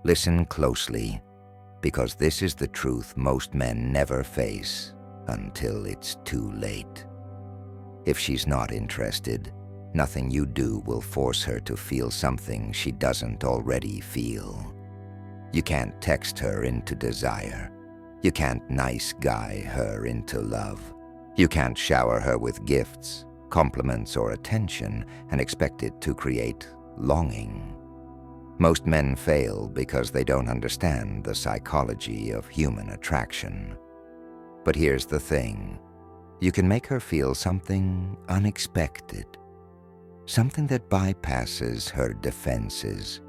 Listen closely, because this is the truth most men never face until it's too late. If she's not interested, nothing you do will force her to feel something she doesn't already feel. You can't text her into desire. You can't nice guy her into love. You can't shower her with gifts, compliments, or attention and expect it to create longing. Most men fail because they don't understand the psychology of human attraction. But here's the thing. You can make her feel something unexpected, something that bypasses her defenses,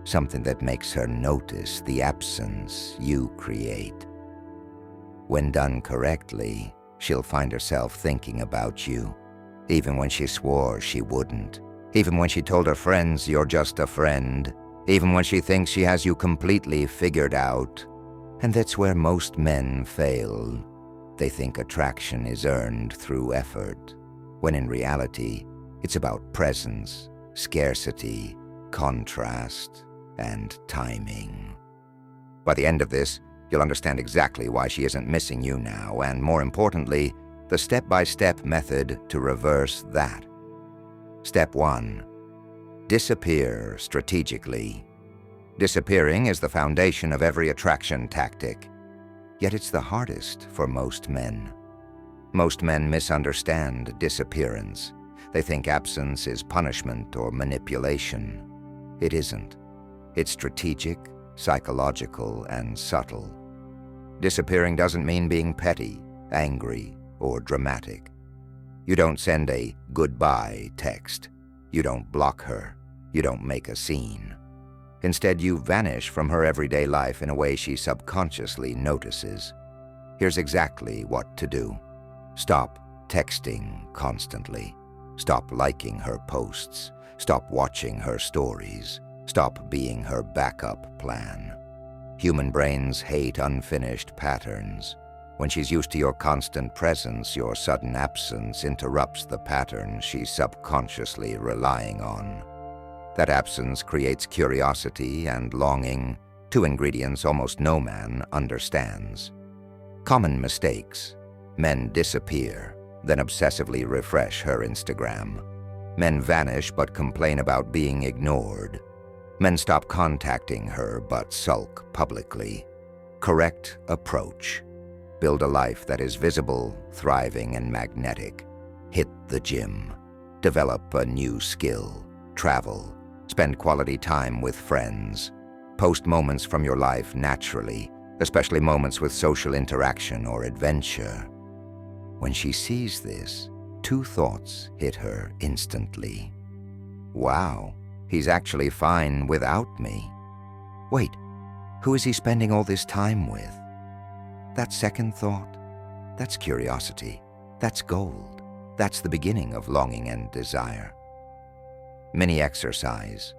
something that makes her notice the absence you create. When done correctly, she'll find herself thinking about you, even when she swore she wouldn't, even when she told her friends you're just a friend, even when she thinks she has you completely figured out. And that's where most men fail. They think attraction is earned through effort, when in reality, it's about presence, scarcity, contrast, and timing. By the end of this, you'll understand exactly why she isn't missing you now, and more importantly, the step-by-step method to reverse that. Step 1. Disappear strategically. Disappearing is the foundation of every attraction tactic, yet it's the hardest for most men. Most men misunderstand disappearance. They think absence is punishment or manipulation. It isn't. It's strategic, psychological, and subtle. Disappearing doesn't mean being petty, angry, or dramatic. You don't send a goodbye text. You don't block her. You don't make a scene. Instead, you vanish from her everyday life in a way she subconsciously notices. Here's exactly what to do. Stop texting constantly. Stop liking her posts. Stop watching her stories. Stop being her backup plan. Human brains hate unfinished patterns. When she's used to your constant presence, your sudden absence interrupts the pattern she's subconsciously relying on. That absence creates curiosity and longing, two ingredients almost no man understands. Common mistakes. Men disappear, then obsessively refresh her Instagram. Men vanish but complain about being ignored. Men stop contacting her but sulk publicly. Correct approach. Build a life that is visible, thriving, and magnetic. Hit the gym. Develop a new skill. Travel. Spend quality time with friends. Post moments from your life naturally, especially moments with social interaction or adventure. When she sees this, two thoughts hit her instantly. Wow, he's actually fine without me. Wait, who is he spending all this time with? That second thought, that's curiosity. That's gold. That's the beginning of longing and desire. Mini exercise.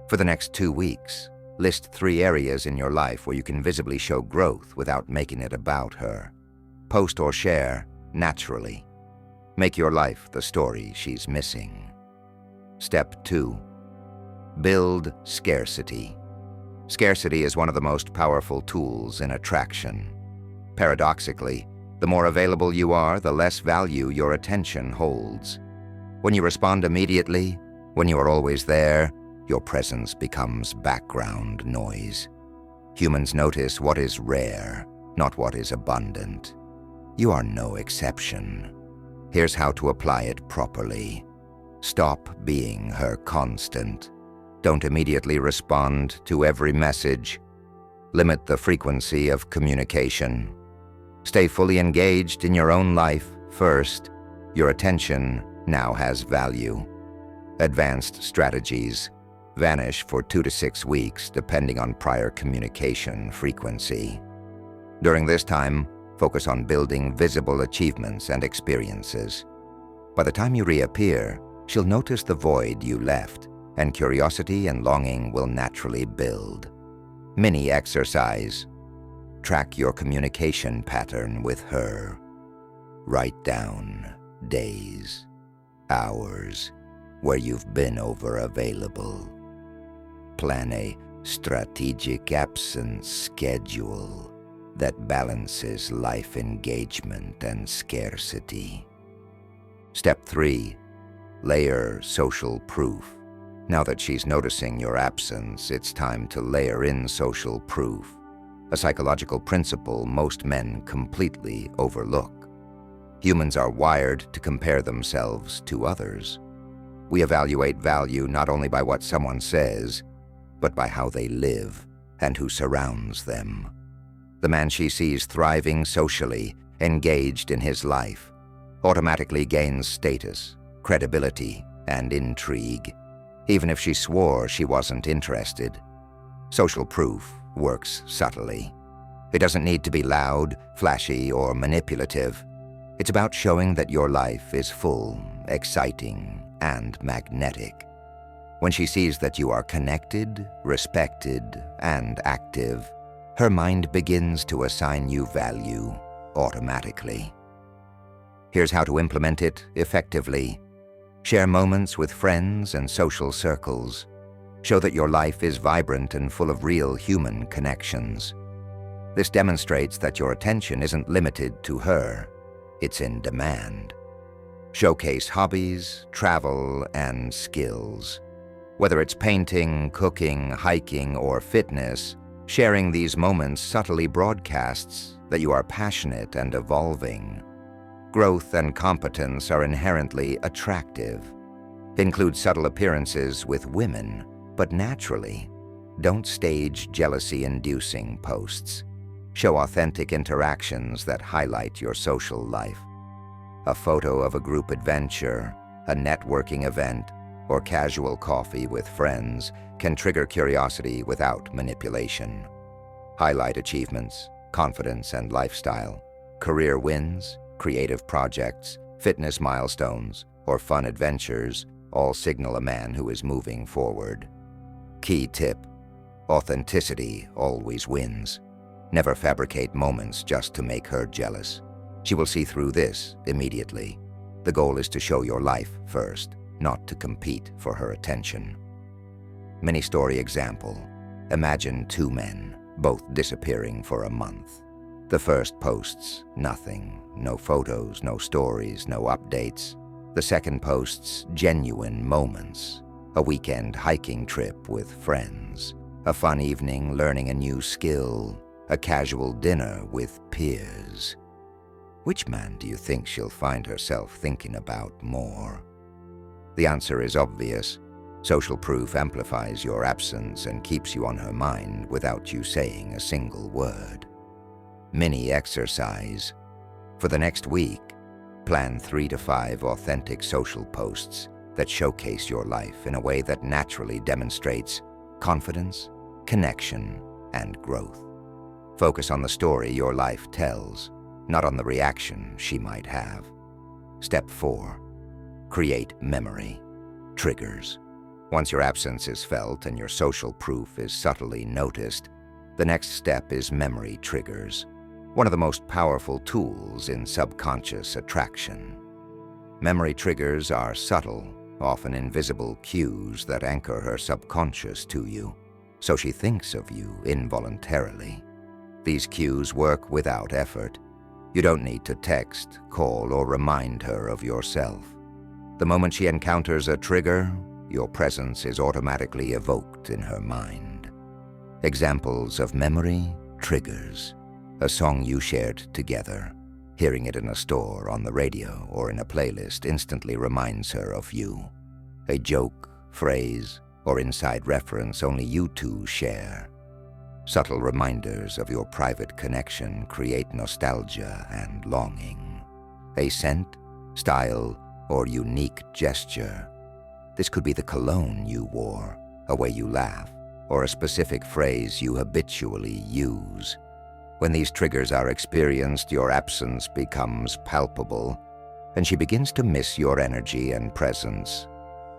For the next 2 weeks, list 3 areas in your life where you can visibly show growth without making it about her. Post or share naturally. Make your life the story she's missing. Step 2. Build scarcity. Scarcity is one of the most powerful tools in attraction. Paradoxically, the more available you are, the less value your attention holds. When you respond immediately, when you are always there, your presence becomes background noise. Humans notice what is rare, not what is abundant. You are no exception. Here's how to apply it properly. Stop being her constant. Don't immediately respond to every message. Limit the frequency of communication. Stay fully engaged in your own life first. Your attention now has value. Advanced strategies. Vanish for 2 to 6 weeks depending on prior communication frequency. During this time, focus on building visible achievements and experiences. By the time you reappear, she'll notice the void you left, and curiosity and longing will naturally build. Mini exercise. Track your communication pattern with her. Write down days, hours, where you've been over-available. Plan a strategic absence schedule that balances life engagement and scarcity. Step 3. Layer social proof. Now that she's noticing your absence, it's time to layer in social proof, a psychological principle most men completely overlook. Humans are wired to compare themselves to others. We evaluate value not only by what someone says, but by how they live and who surrounds them. The man she sees thriving socially, engaged in his life, automatically gains status, credibility, and intrigue, even if she swore she wasn't interested. Social proof works subtly. It doesn't need to be loud, flashy, or manipulative. It's about showing that your life is full, exciting, and magnetic. When she sees that you are connected, respected, and active, her mind begins to assign you value automatically. Here's how to implement it effectively. Share moments with friends and social circles. Show that your life is vibrant and full of real human connections. This demonstrates that your attention isn't limited to her. It's in demand. Showcase hobbies, travel, and skills. Whether it's painting, cooking, hiking, or fitness, sharing these moments subtly broadcasts that you are passionate and evolving. Growth and competence are inherently attractive. Include subtle appearances with women, but naturally. Don't stage jealousy-inducing posts. Show authentic interactions that highlight your social life. A photo of a group adventure, a networking event, or casual coffee with friends can trigger curiosity without manipulation. Highlight achievements, confidence and lifestyle, career wins, creative projects, fitness milestones, or fun adventures all signal a man who is moving forward. Key tip: authenticity always wins. Never fabricate moments just to make her jealous. She will see through this immediately. The goal is to show your life first, not to compete for her attention. Mini-story example. Imagine two men, both disappearing for a month. The first posts nothing, no photos, no stories, no updates. The second posts genuine moments, a weekend hiking trip with friends, a fun evening learning a new skill, a casual dinner with peers. Which man do you think she'll find herself thinking about more? The answer is obvious. Social proof amplifies your absence and keeps you on her mind without you saying a single word. Mini exercise. For the next week, plan 3 to 5 authentic social posts that showcase your life in a way that naturally demonstrates confidence, connection, and growth. Focus on the story your life tells, not on the reaction she might have. Step 4. Create memory. Triggers. Once your absence is felt and your social proof is subtly noticed, the next step is memory triggers, one of the most powerful tools in subconscious attraction. Memory triggers are subtle, often invisible cues that anchor her subconscious to you, so she thinks of you involuntarily. These cues work without effort. You don't need to text, call, or remind her of yourself. The moment she encounters a trigger, your presence is automatically evoked in her mind. Examples of memory triggers. A song you shared together. Hearing it in a store, on the radio, or in a playlist instantly reminds her of you. A joke, phrase, or inside reference only you two share. Subtle reminders of your private connection create nostalgia and longing. A scent, style, or unique gesture. This could be the cologne you wore, a way you laugh, or a specific phrase you habitually use. When these triggers are experienced, your absence becomes palpable, and she begins to miss your energy and presence,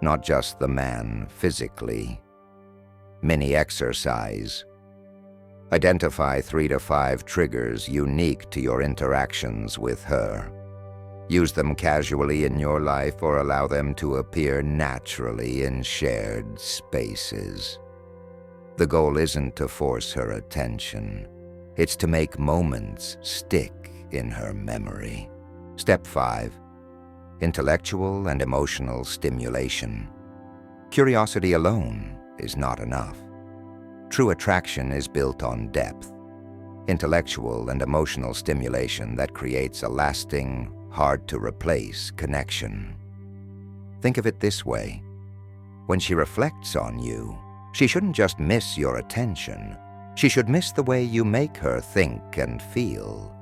not just the man physically. Mini exercise. Identify 3 to 5 triggers unique to your interactions with her. Use them casually in your life or allow them to appear naturally in shared spaces. The goal isn't to force her attention. It's to make moments stick in her memory. Step 5. Intellectual and emotional stimulation. Curiosity alone is not enough. True attraction is built on depth, intellectual and emotional stimulation that creates a lasting, hard-to-replace connection. Think of it this way. When she reflects on you, she shouldn't just miss your attention. She should miss the way you make her think and feel.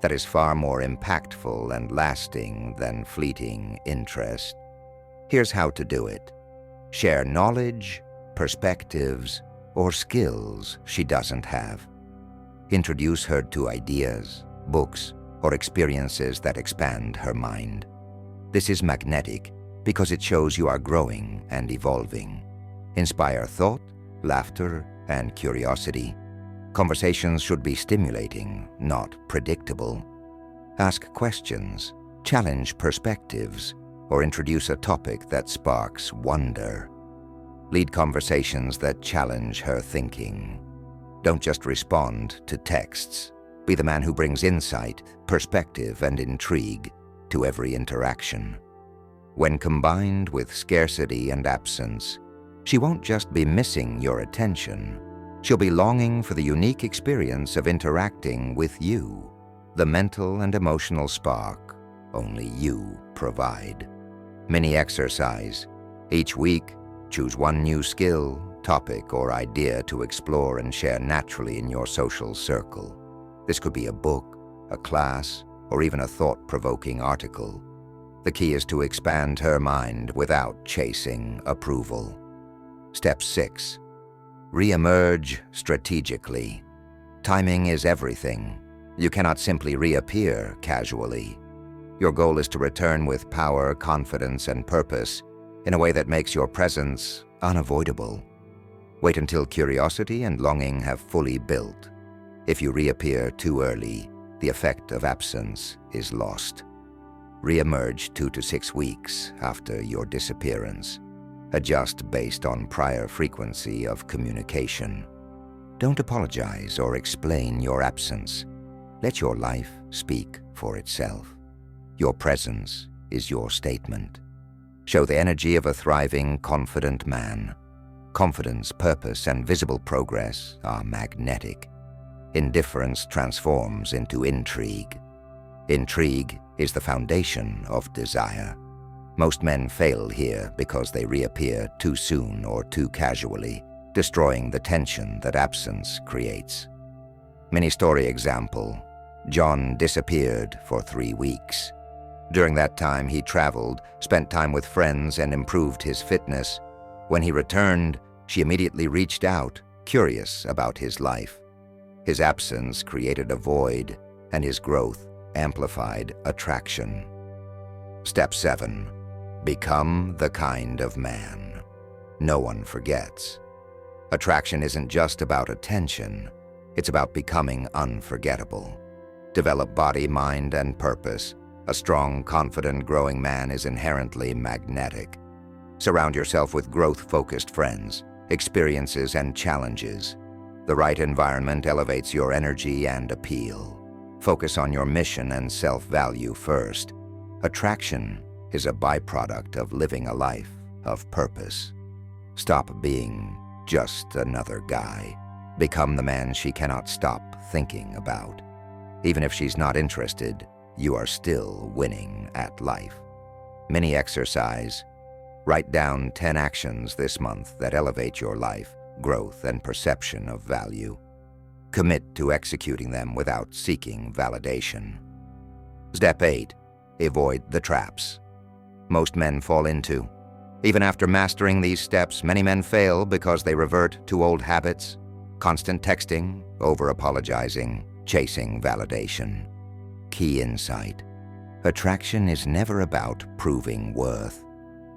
That is far more impactful and lasting than fleeting interest. Here's how to do it. Share knowledge, perspectives, or skills she doesn't have. Introduce her to ideas, books, or experiences that expand her mind. This is magnetic because it shows you are growing and evolving. Inspire thought, laughter, and curiosity. Conversations should be stimulating, not predictable. Ask questions, challenge perspectives, or introduce a topic that sparks wonder. Lead conversations that challenge her thinking. Don't just respond to texts. Be the man who brings insight, perspective, and intrigue to every interaction. When combined with scarcity and absence, she won't just be missing your attention. She'll be longing for the unique experience of interacting with you, the mental and emotional spark only you provide. Mini exercise. Each week, choose one new skill, topic, or idea to explore and share naturally in your social circle. This could be a book, a class, or even a thought-provoking article. The key is to expand her mind without chasing approval. Step 6. Reemerge strategically. Timing is everything. You cannot simply reappear casually. Your goal is to return with power, confidence, and purpose in a way that makes your presence unavoidable. Wait until curiosity and longing have fully built. If you reappear too early, the effect of absence is lost. Reemerge 2 to 6 weeks after your disappearance. Adjust based on prior frequency of communication. Don't apologize or explain your absence. Let your life speak for itself. Your presence is your statement. Show the energy of a thriving, confident man. Confidence, purpose, and visible progress are magnetic. Indifference transforms into intrigue. Intrigue is the foundation of desire. Most men fail here because they reappear too soon or too casually, destroying the tension that absence creates. Mini-story example. John disappeared for 3 weeks. During that time, he traveled, spent time with friends, and improved his fitness. When he returned, she immediately reached out, curious about his life. His absence created a void, and his growth amplified attraction. Step 7. Become the kind of man no one forgets. Attraction isn't just about attention. It's about becoming unforgettable. Develop body, mind, and purpose. A strong, confident, growing man is inherently magnetic. Surround yourself with growth-focused friends, experiences, and challenges. The right environment elevates your energy and appeal. Focus on your mission and self-value first. Attraction is a byproduct of living a life of purpose. Stop being just another guy. Become the man she cannot stop thinking about. Even if she's not interested, you are still winning at life. Mini exercise. Write down 10 actions this month that elevate your life, growth, and perception of value. Commit to executing them without seeking validation. Step 8. Avoid the traps most men fall into. Even after mastering these steps, many men fail because they revert to old habits, constant texting, over-apologizing, chasing validation. Key insight. Attraction is never about proving worth.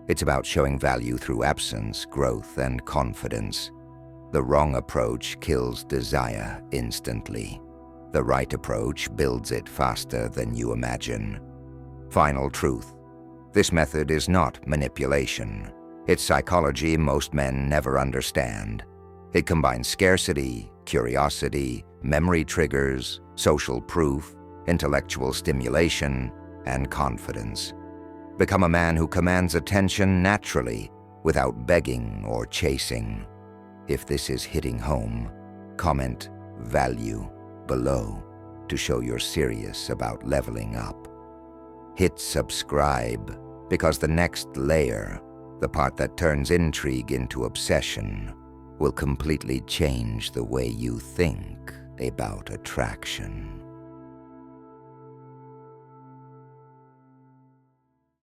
It's about showing value through absence, growth, and confidence. The wrong approach kills desire instantly. The right approach builds it faster than you imagine. Final truth. This method is not manipulation. It's psychology most men never understand. It combines scarcity, curiosity, memory triggers, social proof, intellectual stimulation, and confidence. Become a man who commands attention naturally, without begging or chasing. If this is hitting home, comment "value" below to show you're serious about leveling up. Hit subscribe, because the next layer, the part that turns intrigue into obsession, will completely change the way you think about attraction.